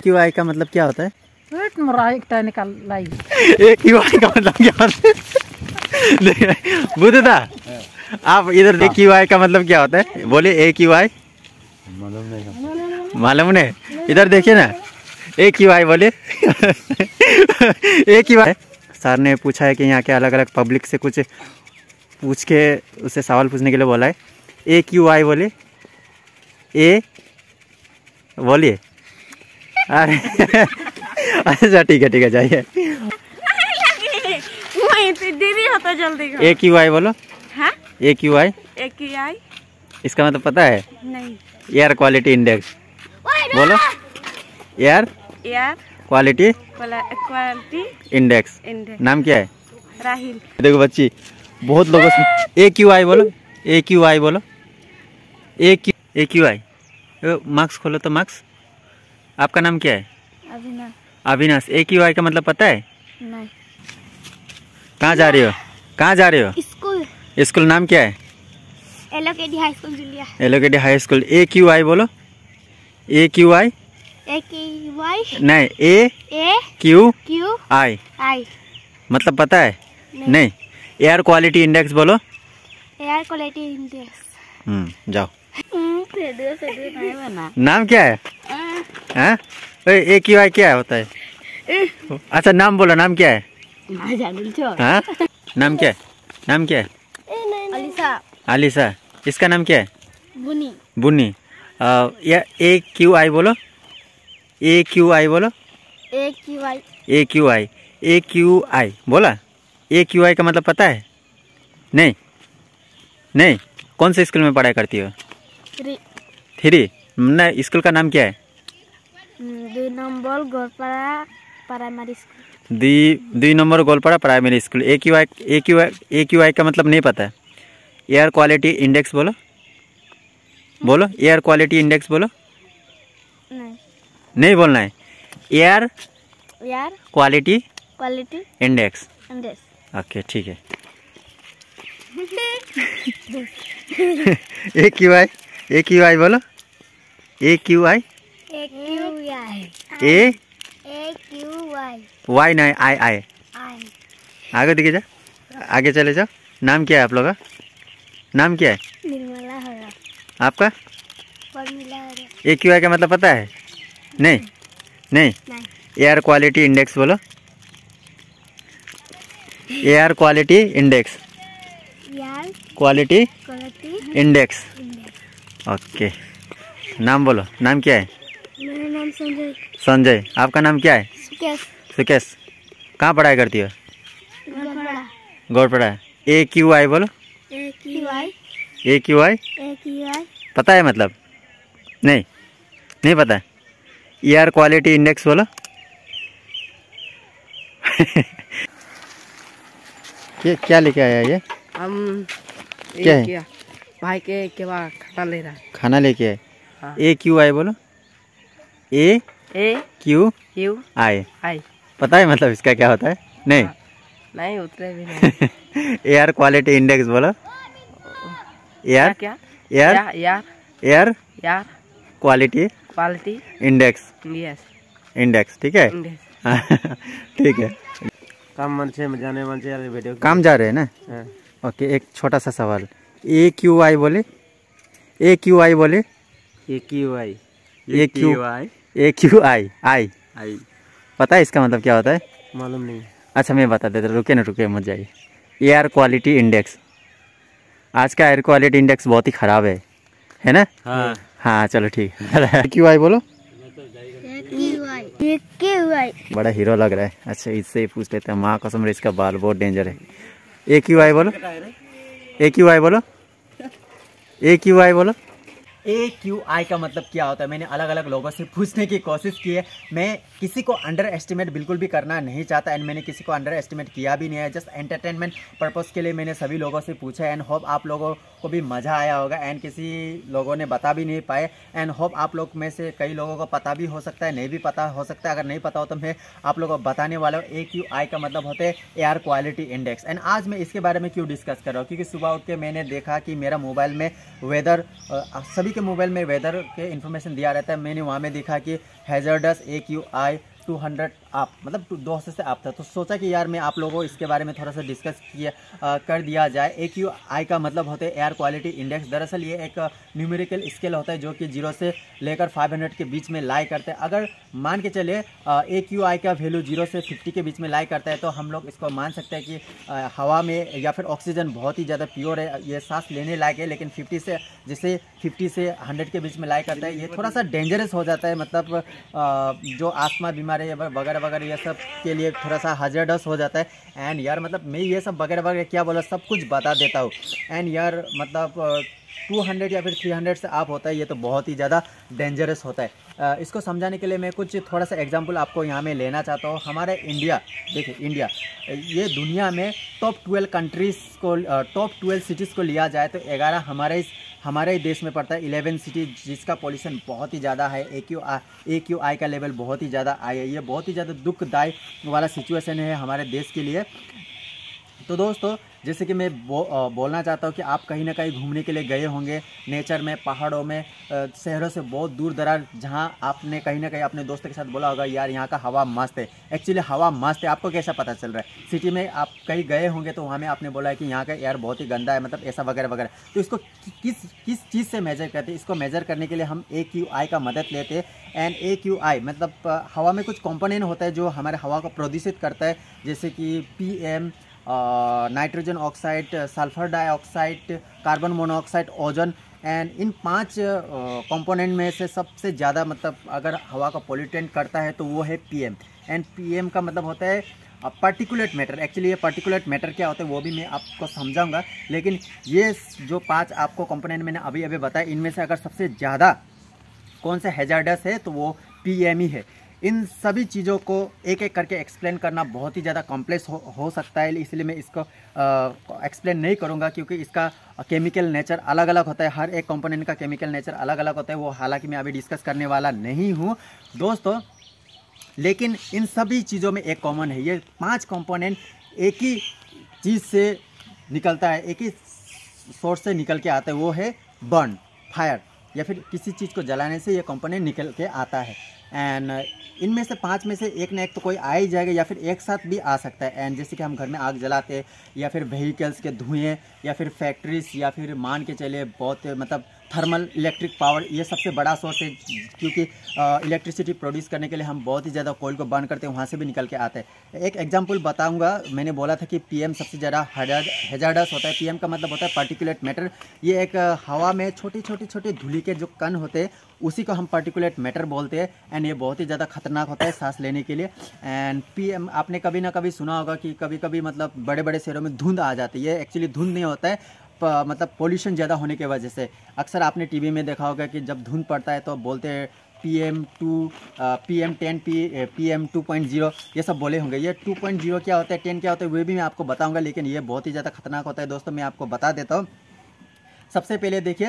AQI का मतलब क्या होता है? AQI का मतलब क्या होता है? बुद्धदा आप इधर AQI का मतलब क्या होता है? बोले AQI मालूम नहीं। इधर देखिए ना, AQI बोले। AQI सर ने पूछा है कि यहाँ के अलग अलग पब्लिक से कुछ पूछ के उससे सवाल पूछने के लिए बोला है। AQI बोले, ए बोलिए। अरे अच्छा ठीक है जाइए। AQI बोलो। हाँ? AQI इसका मतलब पता है? नहीं। एयर क्वालिटी इंडेक्स बोलो। Air quality index. नाम क्या है? राहिल। देखो बच्ची, बहुत लोगों से AQI बोलो। AQI बोलो। AQI मार्क्स खोलो तो मार्क्स। आपका नाम क्या है? अविनाश। अविनाश। AQI का मतलब पता है? नहीं। कहाँ जा रही हो? कहाँ जा रही हो? स्कूल। स्कूल नाम क्या है? एलोकेडी हाई स्कूल जुलिया। एलोकेडी हाई स्कूल। AQI बोलो। AQI नहीं, AQI मतलब पता है? नहीं। एयर क्वालिटी इंडेक्स बोलो। Air quality index. जाओ। नाम क्या है? हाँ? AQI क्या होता है? अच्छा नाम बोलो, नाम क्या है? हाँ? नाम क्या है? नाम क्या है? अलीसा। अलीसा। इसका नाम क्या है? बुनी। बुनी। AQI बोलो। AQI बोलो। AQI बोला। AQI का मतलब पता है? नहीं। कौन से स्कूल में पढ़ाई करती हो? 3 नहीं, स्कूल का नाम क्या है? 2 number Goalpara primary school. 2 number Goalpara primary school. AQI का मतलब नहीं पता है? एयर क्वालिटी इंडेक्स बोलो। बोलो एयर क्वालिटी इंडेक्स बोलो। नहीं बोलना है। Air quality index. ओके ठीक है। AQI बोलो। AQI Y नहीं, I आगे दिखे जा, आगे चले जाओ। नाम क्या है आप लोग का? नाम क्या है? निर्मला हरा। आपका? AQI का मतलब पता है? नहीं। एयर क्वालिटी इंडेक्स बोलो। Air quality index. Quality index. Okay. नाम बोलो। नाम क्या है? मेरा नाम संजय। संजय। आपका नाम क्या है? सुकेश। कहाँ पढ़ाई करती हो? गौरपड़ा। AQI बोलो। AQI पता है मतलब? नहीं पता। एयर क्वालिटी इंडेक्स बोलो। ये क्या लेके आया ये? हम क्या है? भाई के बाद खाना ले रहा है। खाना लेके आए। हाँ। AQI बोलो। AQI पता है मतलब इसका क्या होता है? नहीं उतरे भी नहीं। एयर क्वालिटी इंडेक्स बोलो। Air quality index. ठीक है। ठीक है। काम जा रहे हैं ना? ओके। एक छोटा सा सवाल। AQI बोले। AQI पता है इसका मतलब क्या होता है? मालूम नहीं। अच्छा मैं बता देता। रुके मत जाइए। Air quality index. आज का एयर क्वालिटी इंडेक्स बहुत ही खराब है ना? हाँ चलो ठीक है। AQI बोलो। बड़ा हीरो लग रहा है। अच्छा इससे ही पूछ लेते हैं। माँ कसम इसका बाल बहुत डेंजर है। AQI बोलो। AQI का मतलब क्या होता है? मैंने अलग अलग लोगों से पूछने की कोशिश की है। मैं किसी को अंडर एस्टिमेट बिल्कुल भी करना नहीं चाहता एंड मैंने किसी को अंडर एस्टिमेट किया भी नहीं है। जस्ट एंटरटेनमेंट पर्पस के लिए मैंने सभी लोगों से पूछा एंड होप आप लोगों को भी मज़ा आया होगा एंड किसी लोगों ने बता भी नहीं पाए एंड होप आप लोग में से कई लोगों को पता भी हो सकता है, नहीं भी पता हो सकता है। अगर नहीं पता हो तो मैं आप लोगों को बताने वाला हूँ। AQI का मतलब होता है एयर क्वालिटी इंडेक्स। एंड आज मैं इसके बारे में क्यों डिस्कस कर रहा हूँ? क्योंकि सुबह उठ के मैंने देखा कि मेरा मोबाइल में वेदर सभी के मोबाइल में वेदर के इन्फॉर्मेशन दिया रहता है। मैंने वहाँ में देखा कि हैजर्डस AQI 200 आप मतलब 200 से आप था, तो सोचा कि यार मैं आप लोगों को इसके बारे में थोड़ा सा डिस्कस कर दिया जाए। AQI का मतलब होता है एयर क्वालिटी इंडेक्स। दरअसल ये एक न्यूमेरिकल स्केल होता है जो कि 0 से लेकर 500 के बीच में लाई करते हैं। अगर मान के चले AQI का वैल्यू 0 से 50 के बीच में लाई करता है तो हम लोग इसको मान सकते हैं कि हवा में या फिर ऑक्सीजन बहुत ही ज़्यादा प्योर है, ये सांस लेने लायक है। लेकिन 50 से 100 के बीच में लाई करता है, ये थोड़ा सा डेंजरस हो जाता है। मतलब जो आस्थमा बीमारी वगैरह वगैरह ये सब के लिए थोड़ा सा हजार्डस हो जाता है। एंड यार मतलब मैं ये सब वगैरह वगैरह क्या बोला सब कुछ बता देता हूँ। एंड यार मतलब 200 या फिर 300 से आप होता है, ये तो बहुत ही ज़्यादा डेंजरस होता है। इसको समझाने के लिए मैं कुछ थोड़ा सा एग्जांपल आपको यहाँ में लेना चाहता हूँ। हमारे इंडिया, देखिए इंडिया ये दुनिया में टॉप 12 कंट्रीज़ को, टॉप 12 सिटीज़ को लिया जाए तो 11 हमारे ही देश में पड़ता है। 11 सिटी जिसका पॉल्यूशन बहुत ही ज़्यादा है, AQI का लेवल बहुत ही ज़्यादा आई है। ये बहुत ही ज़्यादा दुखदायी वाला सिचुएशन है हमारे देश के लिए। तो दोस्तों जैसे कि मैं बोलना चाहता हूँ कि आप कहीं ना कहीं घूमने के लिए गए होंगे नेचर में, पहाड़ों में, शहरों से बहुत दूर दराज, जहाँ आपने कहीं ना कहीं अपने दोस्तों के साथ बोला होगा यार यहाँ का हवा मस्त है। एक्चुअली हवा मस्त है, आपको कैसा पता चल रहा है? सिटी में आप कहीं गए होंगे तो वहाँ में आपने बोला है कि यहाँ का एयर बहुत ही गंदा है, मतलब ऐसा वगैरह वगैरह। तो इसको किस चीज़ से मेजर करते हैं? इसको मेजर करने के लिए हम AQI का मदद लेते हैं। एंड AQI मतलब हवा में कुछ कंपोनेंट होता है जो हमारे हवा को प्रदूषित करता है, जैसे कि PM, nitrogen oxide, sulphur dioxide, carbon monoxide, ozone. And in 5 component में से सबसे ज़्यादा मतलब अगर हवा का पोल्यूटेंट करता है तो वो है PM। एंड PM का मतलब होता है पार्टिकुलेट मैटर। एक्चुअली ये पार्टिकुलेट मैटर क्या होता है वो भी मैं आपको समझाऊंगा, लेकिन ये जो 5 आपको कंपोनेंट मैंने अभी बताया, इनमें से अगर सबसे ज़्यादा कौन सा हैजार्डस है तो वो PM ही है। इन सभी चीज़ों को एक एक करके एक्सप्लेन करना बहुत ही ज़्यादा कॉम्प्लेक्स हो सकता है, इसलिए मैं इसको एक्सप्लेन नहीं करूँगा, क्योंकि इसका केमिकल नेचर अलग अलग होता है। हर एक कंपोनेंट का केमिकल नेचर अलग अलग होता है, वो हालांकि मैं अभी डिस्कस करने वाला नहीं हूँ दोस्तों। लेकिन इन सभी चीज़ों में एक कॉमन है, ये 5 कंपोनेंट एक ही चीज़ से निकलता है, एक ही सोर्स से निकल के आता है, वो है बर्न, फायर, या फिर किसी चीज़ को जलाने से ये कंपोनेंट निकल के आता है। एंड इनमें से 5 में से एक ना एक तो कोई आ ही जाएगा, या फिर एक साथ भी आ सकता है। एंड जैसे कि हम घर में आग जलाते हैं, या फिर व्हीकल्स के धुएँ, या फिर फैक्ट्रीज, या फिर मान के चले बहुत मतलब थर्मल इलेक्ट्रिक पावर, ये सबसे बड़ा सोर्स है, क्योंकि इलेक्ट्रिसिटी प्रोड्यूस करने के लिए हम बहुत ही ज़्यादा कोयल को बर्न करते हैं, वहाँ से भी निकल के आते हैं। एक एग्जांपल बताऊंगा, मैंने बोला था कि PM सबसे ज़्यादा हैजार्डस होता है। PM का मतलब होता है पार्टिकुलेट मैटर। ये एक हवा में छोटे धूली के जो कण होते हैं उसी को हम पार्टिकुलेट मैटर बोलते हैं। एंड ये बहुत ही ज़्यादा खतरनाक होता है सांस लेने के लिए। एंड PM आपने कभी ना कभी सुना होगा कि कभी कभी मतलब बड़े बड़े शहरों में धुंध आ जाती है। एक्चुअली धुंध नहीं होता है, मतलब पोल्यूशन ज़्यादा होने की वजह से। अक्सर आपने TV में देखा होगा कि जब धुंध पड़ता है तो बोलते हैं PM2, PM10, PM 2.0, ये सब बोले होंगे। ये 2.0 क्या होता है, 10 क्या होता है, वो भी मैं आपको बताऊंगा, लेकिन ये बहुत ही ज़्यादा खतरनाक होता है दोस्तों। मैं आपको बता देता हूँ। सबसे पहले देखिए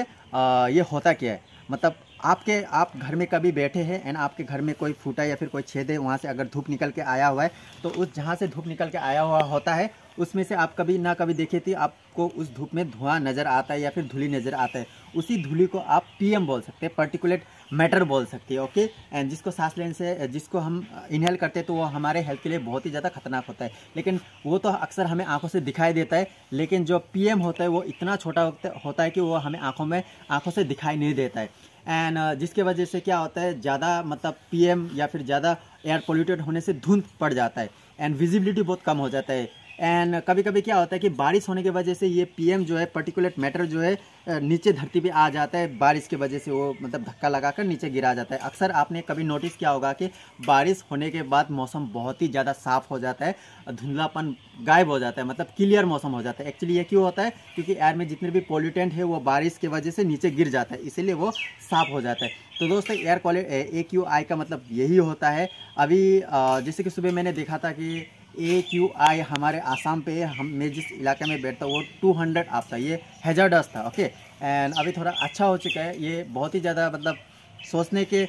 ये होता क्या है। मतलब आप घर में कभी बैठे हैं एंड आपके घर में कोई फूटा या फिर कोई छेद है, वहाँ से अगर धूप निकल के आया हुआ है तो उस जहाँ से धूप निकल के आया हुआ होता है उसमें से आप कभी ना कभी देखे थे आपको उस धूप में धुआं नज़र आता है या फिर धूली नज़र आता है। उसी धूली को आप PM बोल सकते हैं, पार्टिकुलेट मैटर बोल सकते हैं। ओके। एंड जिसको सांस लेने से, जिसको हम इनहेल करते हैं तो वो हमारे हेल्थ के लिए बहुत ही ज़्यादा खतरनाक होता है। लेकिन वो तो अक्सर हमें आंखों से दिखाई देता है, लेकिन जो PM होता है वो इतना छोटा होता है कि वो हमें आंखों से दिखाई नहीं देता है। एंड जिसके वजह से क्या होता है, ज़्यादा मतलब PM या फिर ज़्यादा एयर पोल्यूटेड होने से धुंध पड़ जाता है एंड विजिबिलिटी बहुत कम हो जाता है। एंड कभी कभी क्या होता है कि बारिश होने की वजह से ये PM जो है, पार्टिकुलेट मैटर जो है, नीचे धरती पे आ जाता है। बारिश की वजह से वो मतलब धक्का लगाकर नीचे गिरा जाता है। अक्सर आपने कभी नोटिस किया होगा कि बारिश होने के बाद मौसम बहुत ही ज़्यादा साफ़ हो जाता है, धुंधलापन गायब हो जाता है, मतलब क्लियर मौसम हो जाता है। एक्चुअली ये क्यों होता है, क्योंकि एयर में जितने भी पोल्यूटेंट है वो बारिश की वजह से नीचे गिर जाता है, इसीलिए वो साफ़ हो जाता है। तो दोस्तों एयर क्वालिटी AQI का मतलब यही होता है। अभी जैसे कि सुबह मैंने देखा था कि AQI हमारे आसाम पे, मैं जिस इलाके में बैठता हूँ वो 200 आपका ये हैजार्डस था। ओके। एंड अभी थोड़ा अच्छा हो चुका है, ये बहुत ही ज़्यादा मतलब सोचने के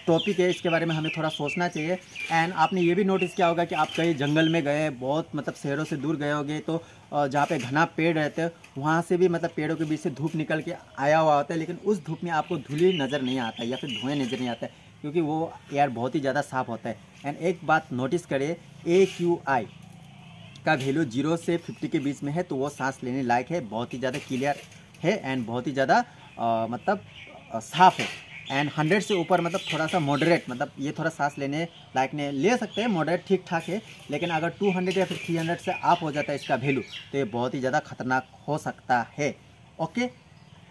टॉपिक है, इसके बारे में हमें थोड़ा सोचना चाहिए। एंड आपने ये भी नोटिस किया होगा कि आप कहीं जंगल में गए, बहुत मतलब शहरों से दूर गए होंगे, तो जहाँ पे घना पेड़ रहते हैं वहाँ से भी मतलब पेड़ों के बीच से धूप निकल के आया हुआ होता है, लेकिन उस धूप में आपको धूली नज़र नहीं आता या फिर धुएँ नज़र नहीं आता है, क्योंकि वो एयर बहुत ही ज़्यादा साफ़ होता है। एंड एक बात नोटिस करिए, AQI का वैल्यू 0 से 50 के बीच में है, तो वो सांस लेने लायक है, बहुत ही ज़्यादा क्लियर है एंड बहुत ही ज़्यादा मतलब साफ़ है। एंड 100 से ऊपर मतलब थोड़ा सा मॉडरेट, मतलब ये थोड़ा सांस लेने लायक ने ले सकते हैं, मॉडरेट ठीक ठाक है। लेकिन अगर 200 या फिर 300 से आप हो जाता है इसका वैल्यू, तो ये बहुत ही ज़्यादा खतरनाक हो सकता है। ओके,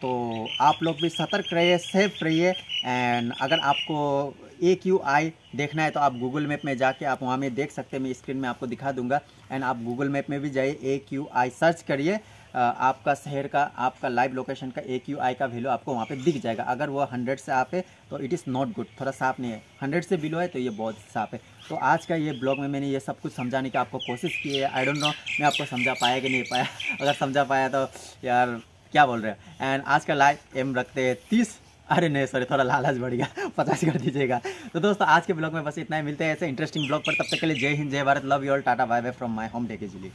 तो आप लोग भी सतर्क रहिए, सेफ रहिए। एंड अगर आपको AQI देखना है तो आप गूगल मैप में जाके आप वहाँ में देख सकते हैं, मैं स्क्रीन में आपको दिखा दूंगा। एंड आप गूगल मैप में भी जाइए, AQI सर्च करिए, आपका शहर का, आपका लाइव लोकेशन का AQI का वैल्यू आपको वहाँ पे दिख जाएगा। अगर वो 100 से आप है तो इट इज़ नॉट गुड, थोड़ा साफ नहीं है। 100 से बिलो है तो ये बहुत साफ है। तो आज का ये ब्लॉग में मैंने ये सब कुछ समझाने की आपको कोशिश की है। आई डोंट नो मैं आपको समझा पाया कि नहीं पाया। अगर समझा पाया तो यार क्या बोल रहे हैं। एंड आज का लाइव एम रखते हैं 30, अरे नहीं सॉरी, थोड़ा लालच बढ़ गया, 50 कर दीजिएगा। तो दोस्तों आज के ब्लॉग में बस इतना ही, मिलते हैं ऐसे इंटरेस्टिंग ब्लॉग पर। तब तक के लिए जय हिंद, जय Bharat, love you all, tata bye bye from my home tech easily.